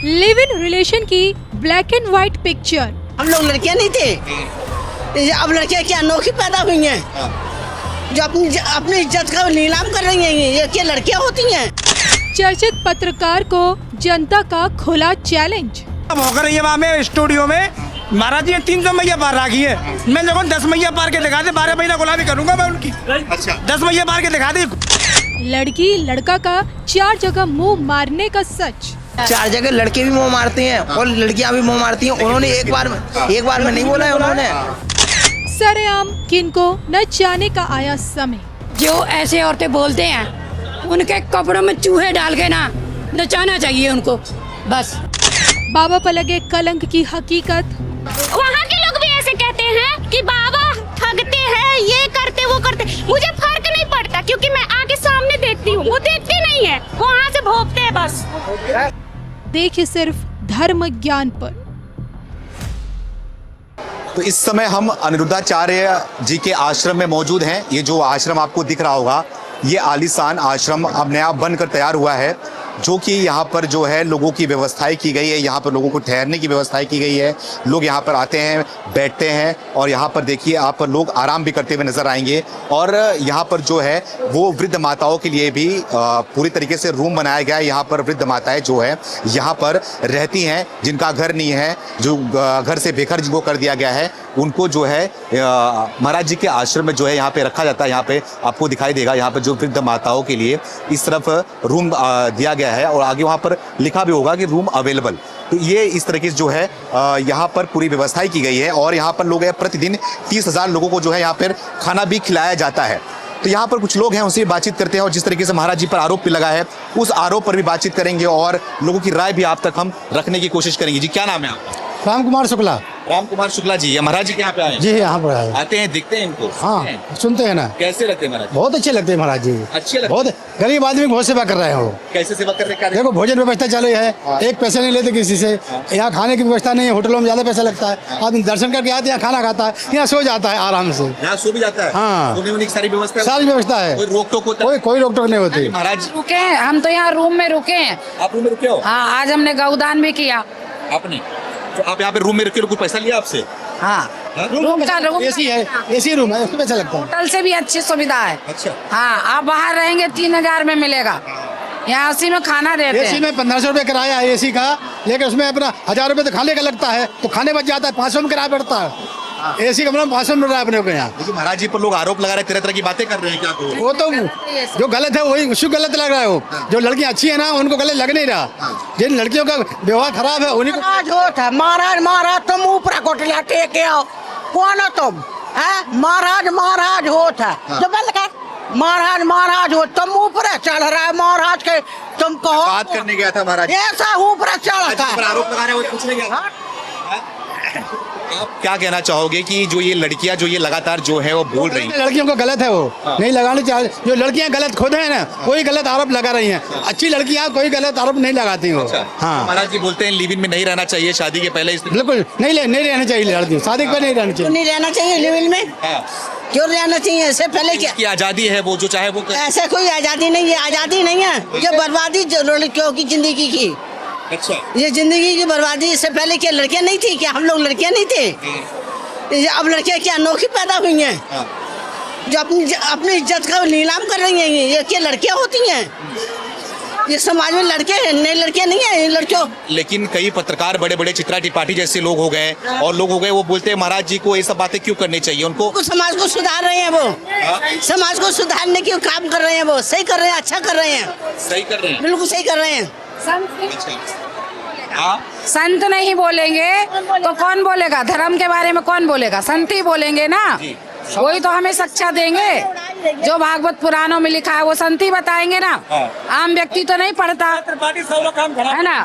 Live in relation की black and white picture. हम लोग लड़कियां नहीं थे, अब लड़कियां क्या अनोखी पैदा हुई हैं जो अपनी इज्जत का नीलाम कर रही हैं। ये क्या लड़कियां होती हैं? चर्चित पत्रकार को जनता का खुला चैलेंज। होकर रही है वहाँ में स्टूडियो में महाराज जी 300 मैया पार राखी है। मैं देखो 10 मैया पार के दिखा दे, 12 महीना गुलामी करूंगा मैं उनकी। अच्छा 10 मैया पार के दिखा दे। लड़की लड़का का 4 जगह मुंह मारने का सच। 4 जगह लड़के भी मुंह मारते हैं और लड़कियां भी मुंह मारती हैं। उन्होंने एक बार में नहीं बोला है उन्होंने। सरेआम किनको न जाने का आया समय। जो ऐसे औरतें बोलते हैं उनके कपड़ों में चूहे डाल के ना नचाना चाहिए उनको बस। बाबा पर लगे कलंक की हकीकत। वहाँ के लोग भी ऐसे कहते हैं कि बाबा ठगते हैं, ये करते वो करते। मुझे फर्क नहीं पड़ता क्योंकि मैं आगे सामने देखती हूँ, वो देखते नहीं है, वो वहाँ से भोंकते हैं बस। देखिए सिर्फ धर्म ज्ञान पर। तो इस समय हम अनिरुद्धाचार्य जी के आश्रम में मौजूद हैं। ये जो आश्रम आपको दिख रहा होगा, ये आलीशान आश्रम अब नया बनकर तैयार हुआ है, जो कि यहाँ पर जो है लोगों की व्यवस्थाएं की गई है। यहाँ पर लोगों को ठहरने की व्यवस्थाएं की गई है। लोग यहाँ पर आते हैं, बैठते हैं और यहाँ पर देखिए आप लोग आराम भी करते हुए नजर आएंगे। और यहाँ पर जो है वो वृद्ध माताओं के लिए भी पूरी तरीके से रूम बनाया गया है। यहाँ पर वृद्ध माताएं जो है यहाँ पर रहती हैं, जिनका घर नहीं है, जो घर से बेघर जिनको कर दिया गया है, उनको जो है महाराज जी के आश्रम में जो है यहाँ पे रखा जाता है। यहाँ पे आपको दिखाई देगा, यहाँ पर जो वृद्ध माताओं के लिए इस तरफ रूम दिया गया है और आगे वहाँ पर लिखा भी होगा कि रूम अवेलेबल। तो ये इस तरीके से जो है यहाँ पर पूरी व्यवस्थाएं की गई है। और यहाँ पर लोग प्रतिदिन 30,000 लोगों को जो है यहाँ पर खाना भी खिलाया जाता है। तो यहाँ पर कुछ लोग हैं, उनसे बातचीत करते हैं और जिस तरीके से महाराज जी पर आरोप भी लगा है उस आरोप पर भी बातचीत करेंगे और लोगों की राय भी आप तक हम रखने की कोशिश करेंगे। जी क्या नाम है आपका? राम कुमार शुक्ला। राम कुमार शुक्ला जी, महाराज जी के यहाँ पे आए? जी यहाँ पर आए। आते हैं, दिखते हैं इनको? हाँ सुनते हैं ना। कैसे लगते हैं महाराज? बहुत अच्छे लगते हैं महाराज जी। अच्छे लगते? बहुत गरीब आदमी बहुत सेवा कर रहे हैं वो। कैसे सेवा कर रहे हैं? देखो भोजन व्यवस्था चालू है, एक पैसे नहीं लेते किसी से। यहाँ खाने की व्यवस्था नहीं है, होटलों में ज्यादा पैसा लगता है। आदमी दर्शन करके आते हैं, खाना खाता है, यहाँ सो जाता है आराम से। यहाँ सो भी जाता है? हाँ सारी व्यवस्था, सारी व्यवस्था है, कोई रोक टोक होता है? कोई रोक टोक नहीं होती। महाराज रुके हैं हम तो यहाँ रूम में रुके हैं। आप रूम में रुके हो? हाँ आज हमने गौदान भी किया। आपने? तो आप यहाँ पे रूम में रुके, कुछ पैसा लिया आपसे? हाँ रूम का रूम एसी है, एसी रूम है, उसमें पैसा लगता है। होटल से भी अच्छी सुविधा है। अच्छा हाँ आप बाहर रहेंगे 3,000 में मिलेगा, यहाँ उसी में खाना देते हैं। एसी में 1500 रुपये किराया है एसी का, लेकिन उसमें अपना 1000 रुपये तो खाने का लगता है, तो खाने बच जाता है। 500 में किराया पड़ता है। एसी कमरा में 500 मिल रहा है अपने को यहाँ। देखिए महाराज जी पर लोग आरोप लगा रहे, तरह तरह की बातें कर रहे हैं। क्या करो? वो तो जो गलत है वही उसको गलत लग रहा है। वो जो लड़कियां अच्छी है ना उनको गलत लग नहीं रहा। जिन लड़कियों का व्यवहार खराब है उन्हीं को महाराज होता है। महाराज तुम ऊपर कोटला टेके आओ। कौन हो तुम? है महाराज होता है। जो बंद कर। महाराज हो, तुम ऊपर चढ़ रहा है महाराज के। तुम कहो बात करने गया था महाराज, ऐसा ऊपर चढ़ता है। आरोप लगा रहे हैं, वो पूछने गया था। आप क्या कहना चाहोगे कि जो ये लड़कियां जो ये लगातार जो है वो बोल रही हैं? लड़कियों को गलत है, वो नहीं लगानी चाहिए। जो लड़कियां गलत खुद है ना, कोई गलत आरोप लगा रही हैं। अच्छी लड़कियां कोई गलत आरोप नहीं लगाती वो। हाँ महाराज जी बोलते हैं लिव इन में नहीं रहना चाहिए, शादी के पहले। बिल्कुल नहीं रहना चाहिए लड़की, शादी पर नहीं रहनी चाहिए। नहीं रहना चाहिए लिव इन में। क्यों रहना चाहिए? इससे पहले क्या की आजादी है, वो जो चाहे वो ऐसे कोई आजादी नहीं है। आजादी नहीं है, ये बर्बादी लड़कियों की जिंदगी की। अच्छा ये जिंदगी की बर्बादी। इससे पहले क्या लड़कियां नहीं थी? क्या हम लोग लड़कियां नहीं थे? अब लड़कियां क्या अनोखी पैदा हुई हैं जो अपनी इज्जत का नीलाम कर रही हैं। ये क्या लड़कियां होती हैं? ये समाज में लड़कियां नहीं है लड़कियों। लेकिन कई पत्रकार बड़े बड़े चित्रा त्रिपाठी जैसे लोग हो गए और लोग हो गए, वो बोलते हैं महाराज जी को ये सब बातें क्यों करनी चाहिए? उनको समाज को सुधार रहे हैं वो। समाज को सुधारने के काम कर रहे हैं वो। सही कर रहे हैं, अच्छा कर रहे हैं। सही कर रहे हैं, बिल्कुल सही कर रहे हैं। संत नहीं बोलेंगे तो कौन बोलेगा? धर्म के बारे में कौन बोलेगा? संत ही बोलेंगे ना। वही तो हमें शिक्षा देंगे। जो भागवत पुराणों में लिखा है वो संत ही बताएंगे ना। आम व्यक्ति तो नहीं पढ़ता है ना।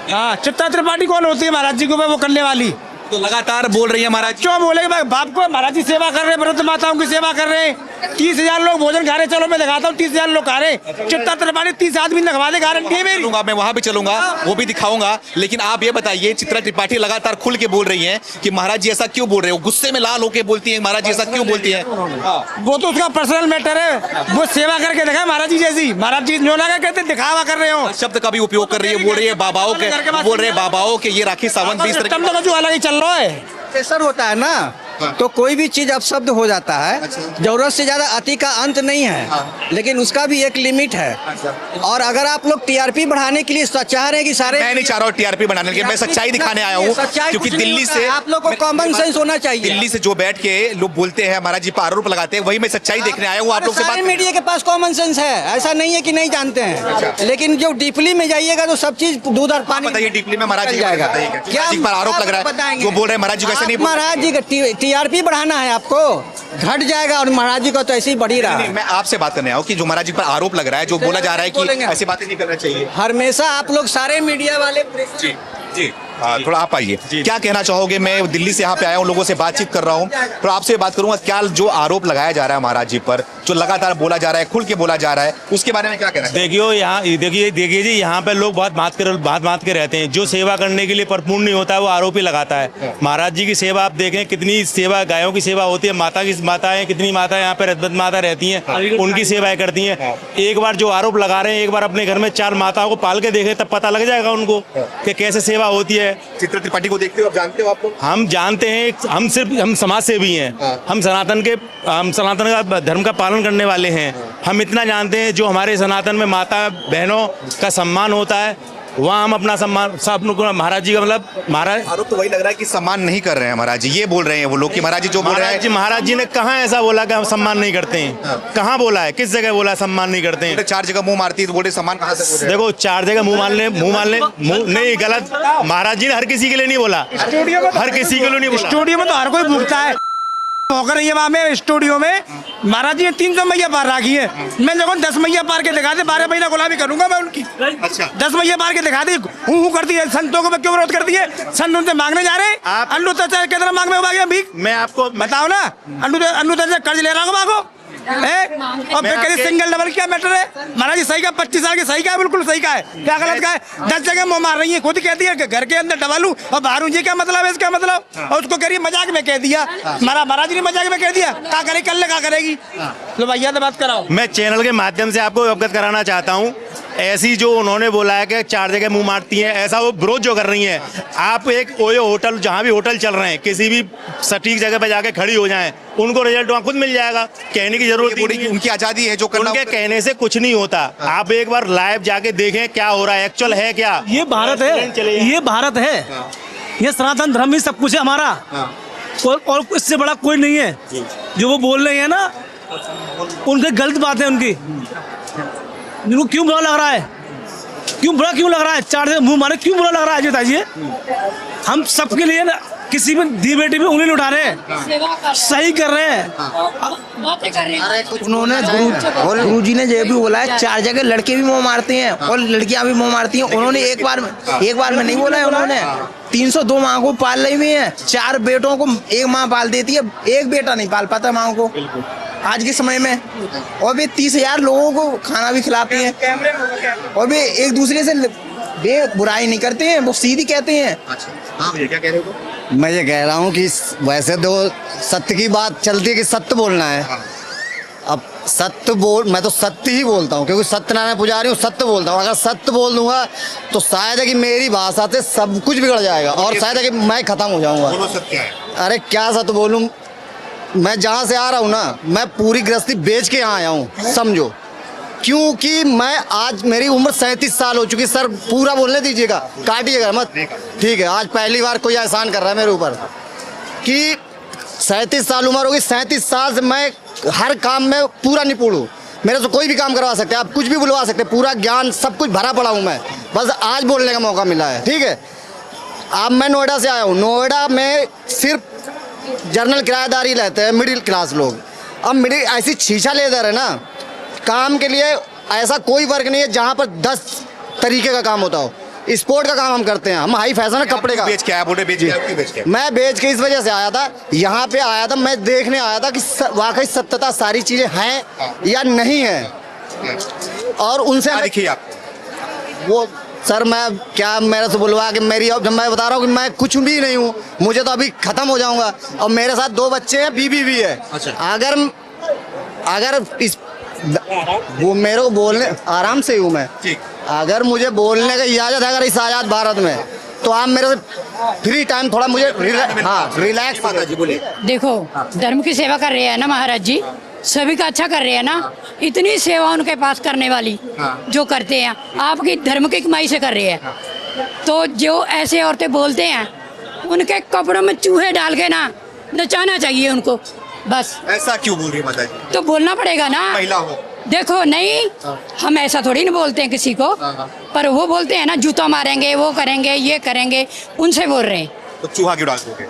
हाँ चित्रा त्रिपाठी कौन होती है महाराज जी को वो करने वाली? तो लगातार बोल रही है महाराज। क्यों बोलेंगे? बाप को महाराज जी सेवा कर रहे हैं, वृद्ध माताओं की सेवा कर रहे हैं। 30,000 लोग भोजन खा रहे, चलो मैं दिखाता हूँ 30,000 लोग खा रहे। चित्ता त्रिपाठी 30 आदमी ने खवा दे, गारंटी है मेरी। चलूंगा, मैं वहां भी चलूंगा, वो भी दिखाऊंगा। लेकिन आप ये बताइए, चित्रा त्रिपाठी लगातार खुल के बोल रही हैं कि महाराज जी ऐसा क्यों बोल रहे हो, गुस्से में लाल होके बोलती हैं महाराज जी ऐसा क्यों बोलती हैं? वो तो उसका पर्सनल मैटर है, वो सेवा करके दिखाए महाराज जी जैसी। महाराज जी जो ना कहते दिखावा कर रहे हो, शब्द का भी उपयोग कर रही है, बोल रही है बाबाओं के, बोल रहे बाबाओं के ये राखी सावंत भी इस तरह सिस्टम तो जो अलग ही चल रहा है। प्रेशर होता है ना, तो कोई भी चीज अपशब्द हो जाता है। जरूरत से ज्यादा अति का अंत नहीं है, लेकिन उसका भी एक लिमिट है। और अगर आप लोग टीआरपी बढ़ाने के लिए चाह रहे हैं कि सारे, मैं नहीं चाह रहा हूँ टीआरपी बनाने के लिए, मैं सच्चाई दिखाने आया हूँ। क्योंकि दिल्ली से आप लोग को कॉमन सेंस होना चाहिए। दिल्ली से जो बैठ के लोग बोलते हैं महाराज जी पर आरोप लगाते हैं, वही मैं सच्चाई देखने आया हूँ। आप लोग से बात, मीडिया के पास कॉमन सेंस है, ऐसा नहीं है कि नहीं जानते हैं। लेकिन जो डीपली में जाइएगा तो सब चीज दूध और पानी। बताइए डीपली में महाराज जी जाएगा क्या पर आरोप लग रहा है, जो बोल रहे हैं महाराज जी कैसे नहीं, महाराज जी का टीआरपी बढ़ाना है आपको, घट जाएगा और महाराज जी का तो ऐसे ही बढ़ ही रहा है। मैं आपसे बात करने आया हूँ कि जो महाराज जी पर आरोप लग रहा है, जो बोला जा रहा है कि ऐसी बातें नहीं करना चाहिए। हमेशा आप लोग सारे मीडिया वाले जी जी थोड़ा आप आइए, क्या कहना चाहोगे? मैं दिल्ली से यहाँ पे आया हूँ, लोगों से बातचीत कर रहा हूँ, तो आपसे बात करूंगा। क्या जो आरोप लगाया जा रहा है महाराज जी पर, जो लगातार बोला जा रहा है, खुल के बोला जा रहा है, उसके बारे में क्या कहना है? देखिए जी, यहाँ पे लोग बहुत बात के रहते हैं। जो सेवा करने के लिए परिपूर्ण नहीं होता है वो आरोप ही लगाता है। महाराज जी की सेवा आप देखें, कितनी सेवा, गायों की सेवा होती है, माताएं कितनी माताएं यहाँ पे रतबत माता रहती हैं, उनकी सेवाएं करती हैं। एक बार जो आरोप लगा रहे हैं, एक बार अपने घर में 4 माताओं को पाल के देखें, तब पता लग जाएगा उनको कि कैसे सेवा होती है। चित्रा त्रिपाठी को देखते हो, आप जानते हो? आप लोग हम जानते हैं, हम समाज सेवी हैं, हम सनातन का धर्म का पालन करने वाले हैं। हम इतना जानते हैं, जो हमारे सनातन में माता बहनों का सम्मान होता है, वहाँ हम अपना सम्मान सब महाराज जी का, मतलब महाराज, आरोप तो वही लग रहा है कि सम्मान नहीं कर रहे हैं महाराज जी, ये बोल रहे हैं वो लोग कि महाराज जी जो बोल रहे हैं। महाराज जी ने कहाँ ऐसा बोला कि हम सम्मान नहीं करते हैं? कहाँ बोला है, किस जगह बोला सम्मान नहीं करते हैं? 4 जगह मुंह मारती है तो बोले सम्मान कहाँ से? देखो, 4 जगह मुंह मान ले नहीं, गलत। महाराज जी ने हर किसी के लिए नहीं बोला, हर किसी के लिए नहीं बोला। स्टूडियो में तो हर कोई भूखता है होकर, ये वहाँ में स्टूडियो में महाराज जी ने 300 मैया पार राखी है। मैं जब 10 मैया पार के दिखा दे, 12 महीना गुलामी करूंगा मैं उनकी। अच्छा, 10 मैया पार के दिखा दी, हूँ करती है। संतों को क्यों विरोध करती है? संत उनसे मांगने जा रहे हैं, अन्नू तत्व कितना मांग में भीख? मैं आपको बताओ ना, अन्नू तत्व कर्ज ले रहा हूँ मांगो, और फिर कहीं सिंगल डबल क्या मैटर है? महाराज जी सही का, 25 साल के सही का है, बिल्कुल सही का है, क्या गलत का है? 10 जगह मुँह मार रही है, खुद कहती है घर के अंदर डबल हूँ और बाहर हूँ, ये क्या मतलब है इसका? मतलब और उसको करिए मजाक में कह दिया, महाराज जी ने मजाक में कह दिया, क्या करे, कल क्या करेगी? तो भैया से बात कराओ। मैं चैनल के माध्यम से आपको अवगत कराना चाहता हूँ, ऐसी जो उन्होंने बोला है कि 4 जगह मुंह मारती हैं, ऐसा वो विरोध जो कर रही हैं। आप एक ओयो होटल, जहाँ भी होटल चल रहे हैं, किसी भी सटीक जगह पे जाके खड़ी हो जाएं, उनको रिजल्ट वहाँ खुद मिल जाएगा, कहने की जरूरत नहीं। उनकी आजादी है, जो करना उनके कहने से कुछ नहीं होता। आप एक बार लाइव जाके देखें क्या हो रहा है, एक्चुअल है क्या। ये भारत है, ये भारत है, ये सनातन धर्म ही सब कुछ है हमारा, और इससे बड़ा कोई नहीं है। जो वो बोल रहे हैं ना, उनकी गलत बात है उनकी। इनको क्यों बुरा लग रहा है, क्यों लग रहा है? 4 जगह मुंह मारे, क्यों बुरा लग रहा है? बताइए, हम सबके लिए ना, किसी भी दी बेटी में उंगली उठा रहे हैं, सही कर रहे हैं। उन्होंने गुरुजी ने ये भी बोला है, 4 जगह लड़के भी मुंह मारते हैं और लड़कियां भी मुंह मारती हैं। उन्होंने एक बार में नहीं बोला है, उन्होंने 302 माँ को पाल रही हुई है, 4 बेटों को एक माँ पाल देती है, एक बेटा नहीं पाल पाता माँ को आज के समय में। और भी 30,000 लोगों को खाना भी खिलाती हैं, और भी एक दूसरे से बुराई नहीं करते हैं, वो सीधी कहते हैं। हाँ भैया, क्या कह रहे हो? मैं ये कह रहा हूँ कि वैसे तो सत्य की बात चलती है कि सत्य बोलना है। अब मैं तो सत्य ही बोलता हूँ, क्योंकि सत्यनारायण पुजारी हूँ, सत्य बोलता हूँ। अगर सत्य बोल दूंगा तो शायद है कि मेरी भाषा से सब कुछ बिगड़ जाएगा, और शायद है कि मैं खत्म हो जाऊंगा। सत्य है। अरे क्या सत्य बोलूँ? मैं जहाँ से आ रहा हूँ ना, मैं पूरी गृहस्थी बेच के यहाँ आया हूँ, समझो। क्योंकि मैं आज, मेरी उम्र 37 साल हो चुकी। सर पूरा बोलने दीजिएगा, काटिएगा मत, ठीक है? आज पहली बार कोई एहसान कर रहा है मेरे ऊपर कि 37 साल उम्र होगी। 37 साल से मैं हर काम में पूरा निपुण हूँ, मेरे से कोई भी काम करवा सकते हैं, आप कुछ भी बुलवा सकते हैं, पूरा ज्ञान सब कुछ भरा पड़ा हूँ मैं, बस आज बोलने का मौका मिला है, ठीक है? अब मैं नोएडा से आया हूँ। नोएडा में सिर्फ जनरल किराएदारी रहते हैं, मिडिल क्लास लोग। अब ऐसी छीछा ले जा रहे ना काम के लिए, ऐसा कोई वर्ग नहीं है जहाँ पर 10 तरीके का काम होता हो। स्पोर्ट का काम हम करते हैं, हम हाई फैशन है कपड़े का। बेच के आया, बोल रहे बेच के आया, क्यों बेच के आया? मैं बेच के इस वजह से आया था, यहाँ पे आया था, मैं देखने आया था कि वाकई सत्यता सारी चीजें हैं या नहीं है, और उनसे देखिए आप वो सर मैं क्या मेरे से बुलवा के मेरी, अब मैं बता रहा हूँ कि मैं कुछ भी नहीं हूँ, मुझे तो अभी खत्म हो जाऊंगा, और मेरे साथ 2 बच्चे हैं, बीबी भी है। अगर इस वो मेरे को बोलने आराम से हूँ मैं, अगर मुझे बोलने की इजाजत है अगर इस आज़ाद भारत में, तो आप मेरे से फ्री टाइम थोड़ा मुझे रिलैक्स। जी बोलिए। देखो धर्म की सेवा कर रहे हैं ना महाराज जी, सभी का अच्छा कर रहे हैं ना, इतनी सेवा उनके पास करने वाली जो करते हैं, आपकी धर्म की कमाई से कर रहे हैं। तो जो ऐसे औरतें बोलते हैं उनके कपड़ों में चूहे डाल के ना नचाना चाहिए उनको, बस। ऐसा क्यों बोल रही है माता जी? तो बोलना पड़ेगा ना, महिला हो। देखो नहीं, हम ऐसा थोड़ी ना बोलते हैं किसी को, पर वो बोलते हैं ना जूता मारेंगे, वो करेंगे, ये करेंगे, उनसे बोल रहे हैं। तो चूहा क्यों डाल दोगे?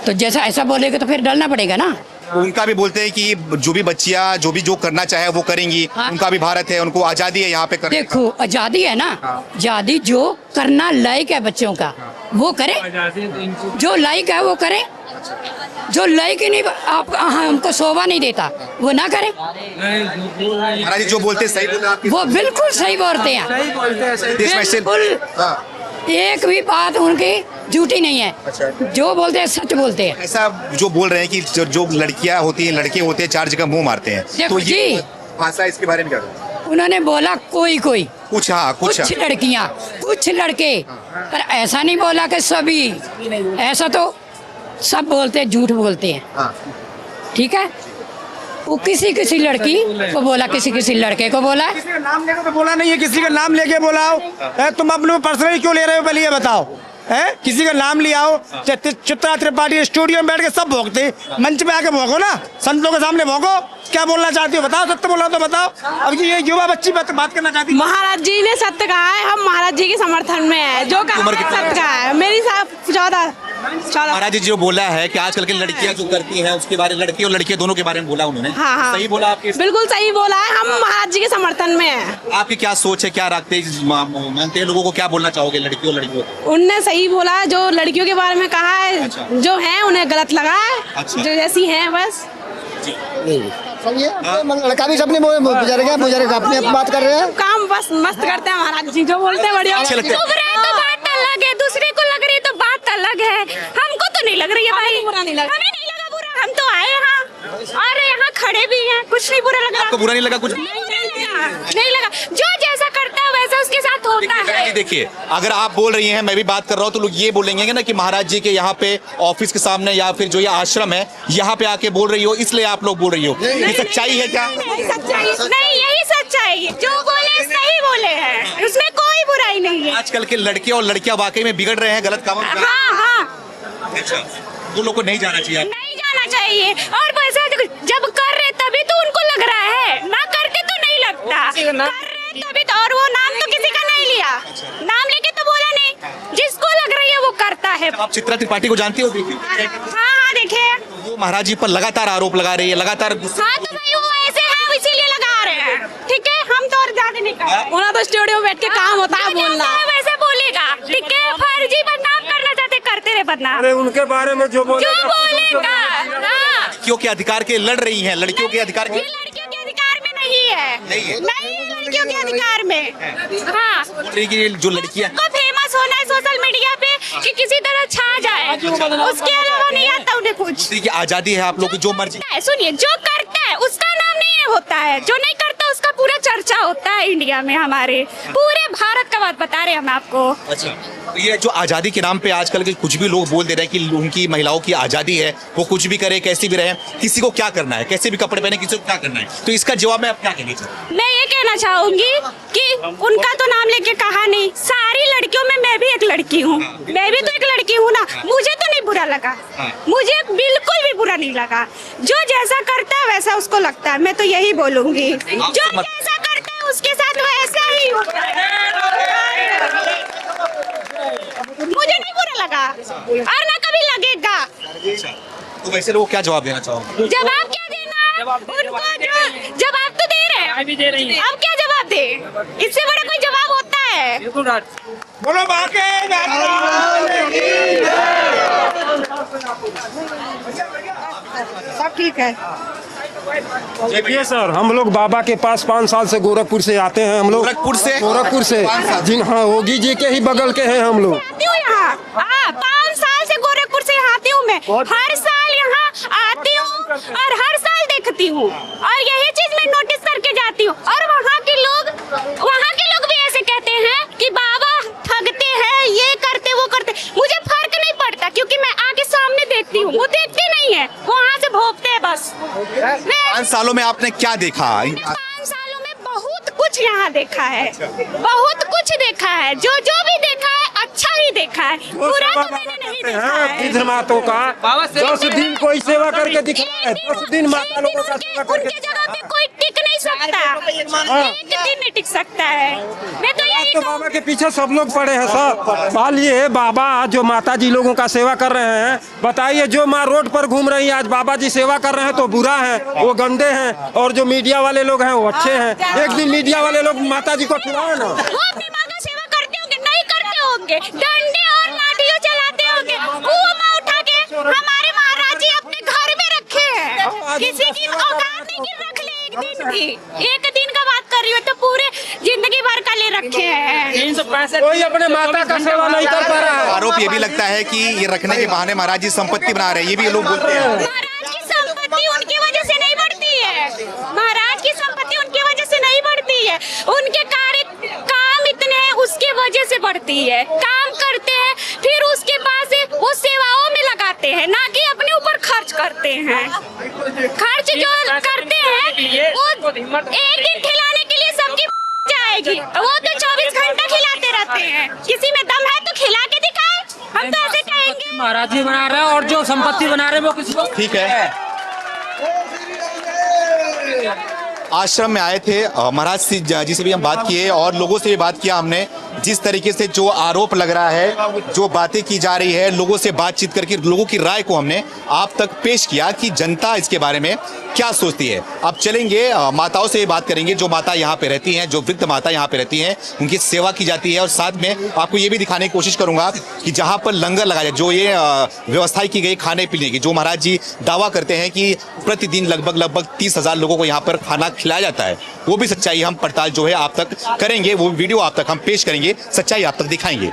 तो जैसा ऐसा बोलेगे तो फिर डलना पड़ेगा ना। उनका भी बोलते हैं कि जो भी बच्चियां जो भी जो करना चाहे वो करेंगी, हाँ। उनका भी भारत है, उनको आजादी है यहाँ पे करने का। देखो आजादी है ना, आजादी जो करना लायक है बच्चों का वो करे, जो लायक है वो करे, जो लायक ही नहीं आप हमको शोभा नहीं देता वो ना करे। महाराज जी जो बोलते हैं सही बोलते हैं आपकी? वो बिल्कुल सही बोलते हैं, बिल्कुल एक भी बात उनकी झूठी नहीं है, जो बोलते हैं सच बोलते हैं। ऐसा जो बोल रहे हैं कि जो लड़कियां होती हैं, लड़के होते हैं, 4 जगह मुंह मारते हैं, देखो तो ये जी, भाषा इसके बारे में क्या कहते उन्होंने बोला कोई कुछ? हाँ कुछ लड़कियां, कुछ लड़के, पर ऐसा नहीं बोला कि सभी, ऐसा तो सब बोलते हैं, झूठ बोलते हैं। ठीक है, वो किसी लड़की को बोला, किसी लड़के को बोला, किसी का नाम लेकर तो बोला नहीं है, किसी का नाम लेके बोलाओ। तुम अपने पर्सनली क्यों ले रहे हो पहले ये बताओ? है किसी का नाम लिया हो, चित्रा त्रिपाठी स्टूडियो में बैठ के सब भोंकते, मंच पे आके भोंको ना, संतों के सामने भोंको, क्या बोलना चाहती हो बताओ, सत्य बोला तो बताओ। अब ये युवा बच्ची बात करना चाहती है। महाराज जी ने सत्य कहा है, हम महाराज जी के समर्थन में है, जो कहा है सत्य कहा है। मेरी साहब 14 महाराज जी जो बोला है कि आजकल की लड़कियां जो करती हैं उसके बारे में, लड़की और लड़के दोनों के बारे में बोला उन्होंने। हाँ। सही बोला आपके? बिल्कुल सही बोला है, हम महाराज जी के समर्थन में है। आपकी क्या सोच है, क्या रखते मानते हैं, लोगों को क्या बोलना चाहोगे लड़की और लड़कियों को? उनने सही बोला, जो लड़कियों के बारे में कहा है, जो है उन्हें गलत लगा है, जो जैसी है बस। लड़का भी अपने बुजुर्ग अपने बात कर रहे हैं, काम बस मस्त करते हैं महाराज जी, जो बोलते हैं बढ़िया। अच्छे लगते हैं। लग रहा है तो बात अलग है, दूसरे को लग रही है तो बात अलग है, हमको तो नहीं लग रही है भाई, बुरा नहीं लगा, हमें नहीं लगा बुरा, हम तो आए यहाँ और यहाँ खड़े भी हैं, कुछ नहीं बुरा लगा। आपको बुरा नहीं लगा? कुछ नहीं लगा, जो जैसा करता है वैसा उसके साथ होता है। देखिए अगर आप बोल रही हैं, मैं भी बात कर रहा हूँ, तो लोग ये बोलेंगे ना कि महाराज जी के यहाँ पे ऑफिस के सामने या फिर जो ये आश्रम है यहाँ पे आके बोल रही हो, इसलिए आप लोग बोल रही हो। ये सच्चाई है क्या? सच्चाई नहीं, यही सच्चाई, जो बोले सही बोले हैं, उसमें कोई बुराई नहीं है। आजकल के लड़के और लड़कियां वाकई में बिगड़ रहे हैं, गलत काम। हाँ। अच्छा, वो लोग को नहीं जाना चाहिए? नहीं जाना चाहिए, और वैसा जब कर रहे तभी तो उनको लग रहा है, ना करके तो नहीं लगता, कर रहे तभी तो। और वो नाम तो किसी का नहीं लिया, नाम लेके तो बोला नहीं, जिसको लग रही है वो करता है। आप चित्रा त्रिपाठी को जानती हो? हाँ देखे, वो महाराज जी पर लगातार आरोप लगा रही है, लगातार। हाँ तो भाई वो ऐसे हैं इसीलिए लगा रहे हैं, ठीक है, हम तो और ज्यादा नहीं कर रहे। उन्हें तो स्टूडियो में बैठ के काम होता है बोलना, वैसे बोलेगा, ठीक है, फर्जी बदनाम करना चाहते करते रहे बदनाम। अरे उनके बारे में जो बोलेगा, हाँ। लड़कियों के अधिकार के लड़ रही हैं, लड़कियों के अधिकार के। ये लड़कियों के अधिकार में नहीं है, नहीं लड़कियों के अधिकार में। हाँ, बोल रही कि जो लड़कियां को फेमस होना है सोशल मीडिया पे कि किसी तरह छा जाए, उसके अलावा नहीं आता उन्हें कुछ। की आजादी है, आप लोग की जो मर्जी। सुनिए, जो करता है उसका नाम नहीं होता है, जो नहीं करता उसका पूरा चर्चा होता है इंडिया में, हमारे पूरे भारत का बात बता रहे हैं हम आपको। अच्छा, तो ये जो आजादी के नाम पे आजकल के कुछ भी लोग बोल दे रहे हैं कि उनकी महिलाओं की आजादी है, वो कुछ भी करे, कैसी भी रहे, किसी को क्या करना है, कैसे भी कपड़े पहने, किसी को क्या करना है, तो इसका जवाब मैं अब क्या कहना चाहूँ? मैं ये कहना चाहूंगी कि उनका तो नाम लेके कहा नहीं, सारी लड़कियों में मैं भी एक लड़की हूँ, मैं भी तो एक लड़की हूँ ना, मुझे तो नहीं बुरा लगा, मुझे बिल्कुल भी बुरा नहीं लगा, जो जैसा करता है वैसा उसको लगता है, मैं तो यही बोलूंगी, जो जैसा करता है उसके साथ वैसा ही होता है। मुझे नहीं बुरा लगा और ना कभी लगेगा। तो वैसे लोग क्या जवाब देना चाहोगे? जवाब क्या देना है उनको, जो जवाब तो दे रहे हैं, अब क्या जवाब दे, इससे बड़ा कोई जवाब होता है? है। बोलो बाके सब ठीक है। देखिए सर, हम लोग बाबा के पास 5 साल से गोरखपुर से आते हैं। हम लोग गोरखपुर से जिन हाँ योगी जी के ही बगल के हैं हम लोग। आती हूँ यहाँ 5 साल से गोरखपुर से आती हूँ मैं, हर साल यहाँ आती हूँ और हर साल देखती हूँ और यही चीज मैं नोटिस करके जाती हूँ। और वहाँ के लोग भी ऐसे कहते हैं कि बाबा ठगते हैं, ये करते वो करते। मुझे फर्क नहीं पड़ता क्योंकि मैं आगे सामने देखती हूँ, वो देखते नहीं है, वहाँ से भोगते हैं बस। 5 सालों में आपने क्या देखा? 5 सालों में बहुत कुछ यहाँ देखा है, बहुत कुछ देखा है। जो भी देखा है अच्छा ही देखा है, बुरा तो मैंने नहीं देखा है। मातों का 10 दिन कोई सेवा करके दिखाया है, 10 दिन माता लोगों का सेवा करके। उनके जगह पे कोई टिक नहीं सकता, एक दिन नहीं टिक सकता है। मैं तो यही तो बाबा के पीछे सब लोग पड़े हैं सर। बाल ये है, बाबा जो माता जी लोगों का सेवा कर रहे हैं, बताइए जो माँ रोड पर घूम रही है आज बाबा जी सेवा कर रहे हैं तो बुरा है, वो गंदे हैं। और जो मीडिया वाले लोग हैं वो अच्छे हैं। एक दिन मीडिया वाले लोग माता जी को खिलाए ना। वो अपनी माँ का सेवा करते होंगे, नहीं करते होंगे, डंडे और लाठियों चलाते होंगे। वो माँ उठा के हमारे महाराज जी अपने घर में रखे हैं, किसी की औकात नहीं कि रख ले एक दिन की। एक दिन का बात कर रही हो तो पूरे जिंदगी भर का ले रखे हैं। कोई अपने माता का सेवा नहीं कर पा रहा है। आरोप ये भी लगता है कि ये रखने के बहाने महाराज जी संपत्ति बना रहे हैं, ये भी लोग बोलते हैं। महाराज की संपत्ति उनकी वजह से नहीं बढ़ती है, महाराज की संपत्ति उनकी वजह से नहीं बढ़ती है। उनके काम इतने हैं उसके वजह से बढ़ती है। काम करते हैं फिर उसके बाद से वो सेवाओं में लगाते हैं, ना कि अपने ऊपर खर्च करते हैं। खर्च जो करते हैं वो एक दिन खिलाने के लिए सबकी जाएगी, वो तो 24 घंटा खिलाते रहते हैं। किसी में दम है तो खिला के दिखाए, हम तो ऐसे कहेंगे। महाराज जी बना रहे हैं और जो संपत्ति बना रहे हैं वो किसी को ठीक है। आश्रम में आए थे महाराज जी से भी हम बात किए और लोगों से भी बात किया हमने। जिस तरीके से जो आरोप लग रहा है, जो बातें की जा रही है, लोगों से बातचीत करके लोगों की राय को हमने आप तक पेश किया कि जनता इसके बारे में क्या सोचती है। अब चलेंगे माताओं से बात करेंगे, जो माता यहाँ पे रहती हैं, जो वृद्ध माता यहाँ पे रहती हैं, उनकी सेवा की जाती है। और साथ में आपको ये भी दिखाने की कोशिश करूंगा कि जहाँ पर लंगर लगाया जाए, जो ये व्यवस्था की गई खाने पीने की, जो महाराज जी दावा करते हैं कि प्रतिदिन लगभग 30,000 लोगों को यहाँ पर खाना खिलाया जाता है, वो भी सच्चाई हम पड़ताल जो है आप तक करेंगे, वो वीडियो आप तक हम पेश करेंगे, सच्चाई आप तक दिखाएंगे।